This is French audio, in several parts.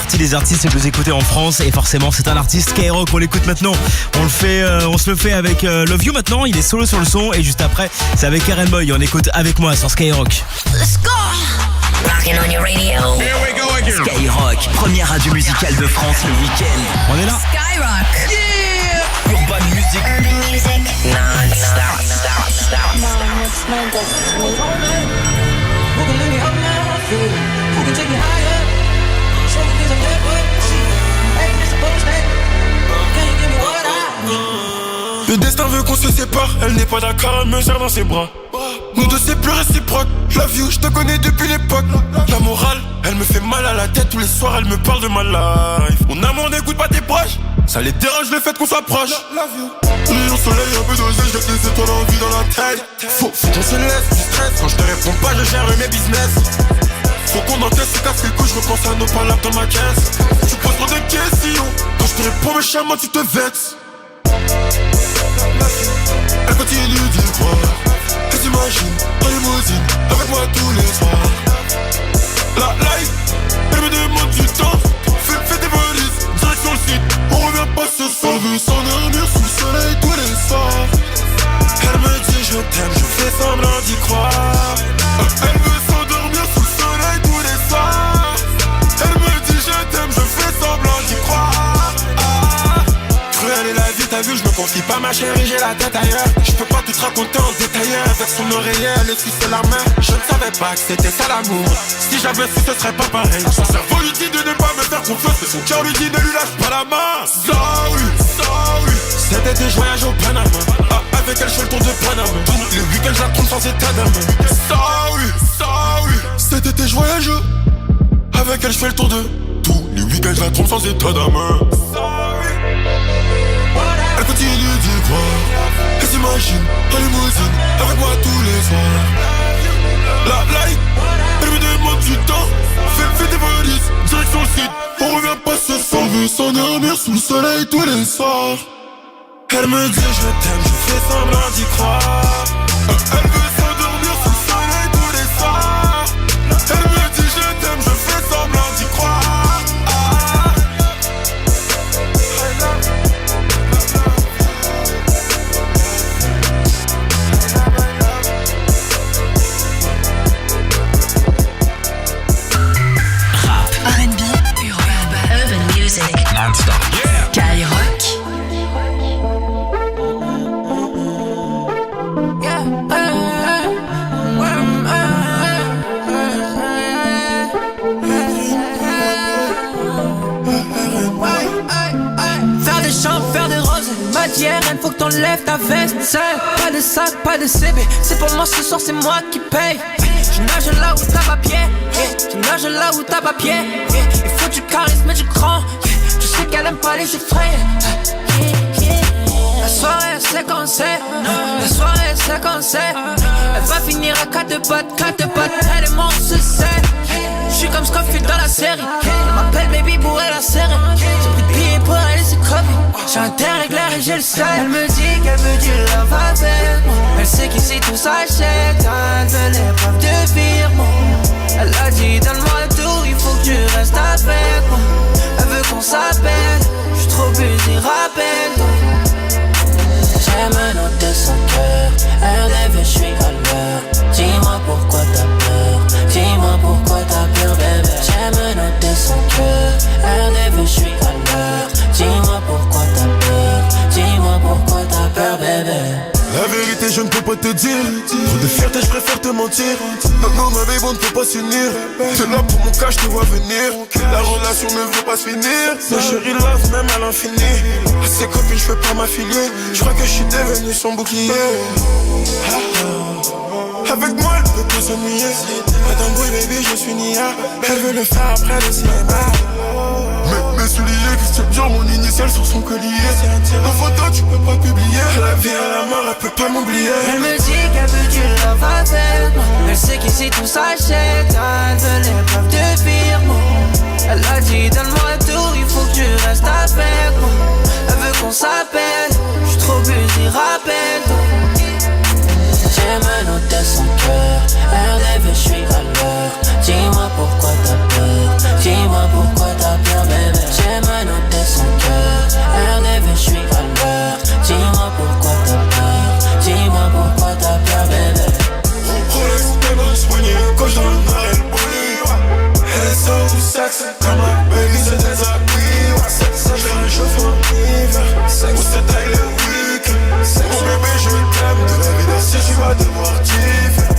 partie des artistes que vous écoutez en France et forcément c'est un artiste Skyrock, on l'écoute maintenant. On se le fait avec Love You maintenant, il est solo sur le son et juste après c'est avec Karen Boy, on écoute avec moi sur Skyrock. Let's go! Rockin' on your radio. Here we go again. Skyrock, première radio musicale de France le week-end. On est là. Skyrock. Yeah! Urban Music. Urban Music. Non-stop. It's my destiny. Who can let me up now? Who can take me higher? Show me things I'm dead, but hey, it's supposed to. Can you give me what I need? Le destin veut qu'on se sépare, elle n'est pas d'accord, elle me serre dans ses bras. Nous deux c'est plus réciproque, je love you, je te connais depuis l'époque. La morale, elle me fait mal à la tête, tous les soirs elle me parle de ma life. Mon amour n'écoute pas tes proches, ça les dérange le fait qu'on soit proche. Rayon soleil, un peu d'oseille, j'ai des étoiles en vie dans la tête. Faut qu'on se laisse du stress, quand je te réponds pas je gère mes business. Faut qu'on encaisse, se casse les couilles, je repense à nos palabres dans ma caisse. Tu poses trop de questions, quand je te réponds mais chaman tu te vexes. Elle continue d'y croire, elle s'imagine en limousine avec moi tous les soirs. La life, elle me demande du temps, fais tes valises, direction le site, on revient pas ce soir. Elle veut s'endormir sous le soleil tous les soirs. Elle me dit je t'aime, je fais semblant d'y croire. Elle veut s'endormir sous le soleil tous les soirs. Elle me dit je t'aime, je fais semblant d'y croire. Cruelle est la vie, t'as vu, je me confie pas ma chérie, j'ai la tête ailleurs. Je peux pas tout te raconter en détail. Avec son oreiller, elle essuie la main. Je ne savais pas que c'était ça l'amour. Si j'avais su, ce serait pas pareil. Son cerveau lui dit de ne pas me faire confiance, mais son cœur lui dit ne lui lâche pas la main. Sorry. Cet été, je voyage au Panama. Avec elle, je fais le tour de Panama. Le week-end, je la trompe sans état d'âme. Sorry. Cet été, je voyage. Avec elle, je fais le tour de tous les week-ends, je la trompe sans état d'âme. Elle continue d'y croire, elle s'imagine en limousine avec moi tous les soirs. La life, elle me demande du temps, fais tes valises, direction le site, on revient pas ce soir. Elle veut s'endormir sous le soleil tous les soirs. Elle me dit je t'aime, je fais semblant d'y croire. Elle veut s'endormir sous le soleil tous les soirs. Elle me dit je t'aime, je fais semblant d'y croire. Non-stop. Yeah. Skyrock. Faire des champs, faire des roses, matière, il faut que t'enlèves ta veste. Pas de sac, pas de CB, c'est pour moi ce soir, c'est moi qui paye. Je nage là où t'as pas pied, je nage là où t'as pas pied. Il faut du charisme et du cran, je sais qu'elle aime pas les effrayés. La soirée c'est quand c'est, la soirée c'est quand c'est. Elle va finir à quatre pattes, elle est mon succès. J'suis comme Scofield dans la série. Elle m'appelle baby pour elle la serrer. J'ai pris de billets pour elle et c'est crevé. J'ai un terre éclair et j'ai le seul. Elle me dit qu'elle veut du love avec moi. Elle sait qu'ici tout s'achète. Elle veut l'épreuve de virement. Elle a dit donne-moi le tour, il faut que tu restes avec moi. Elle veut qu'on s'appelle. J'suis trop busy, rappelle-toi. J'aime noter son cœur. Elle rêve, j'suis à l'heure. Dis-moi pourquoi t'as peur. Dis-moi pourquoi t'as peur, bébé. J'aime noter son cœur. Elle rêve, j'suis à l'heure. Dis-moi pourquoi t'as peur. Dis-moi pourquoi t'as peur, bébé. La vérité je ne peux pas te dire. Trop de fierté je préfère te mentir. Non ma baby on ne peut pas s'unir. T'es là pour mon cas je te vois venir. La relation ne veut pas se finir. Ma chérie love même à l'infini. À ses copines je peux pas m'affilier. Je crois que je suis devenu son bouclier. Avec moi elle peut pas s'ennuyer. Pas d'embrouille baby je suis Nia. Elle veut le faire après le cinéma. Mes souliers Christian Dior, mon initiale sur son collier. En photo tu peux pas publier. La vie à la mort elle peut pas m'oublier. Elle me dit qu'elle veut du love avec moi. Elle sait qu'ici tout s'achète. Elle veut l'épreuve de virement. Elle a dit donne-moi le tour, il faut que tu restes avec moi. Elle veut qu'on s'appelle. J'suis trop busy, rappelle-toi. J'aime noter son cœur. Elle rêve, j'suis à l'heure. Dis-moi pourquoi t'as peur. Dis-moi pourquoi t'as peur. relax, comme un baby, c'est des habits. Ouais, ça je réchauffe en hiver. On s'éteint le week-end. Mon bébé, je t'aime. De la vie si tu vas devoir kiffer.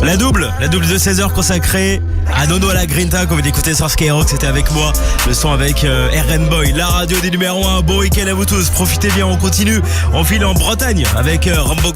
La double de 16h consacrée à Nono à la Grinta qu'on vient d'écouter sur Skyrock, c'était avec moi. Le son avec RN Boy, la radio des numéros 1. Bon week-end à vous tous, profitez bien, on continue. On file en Bretagne avec Rambo.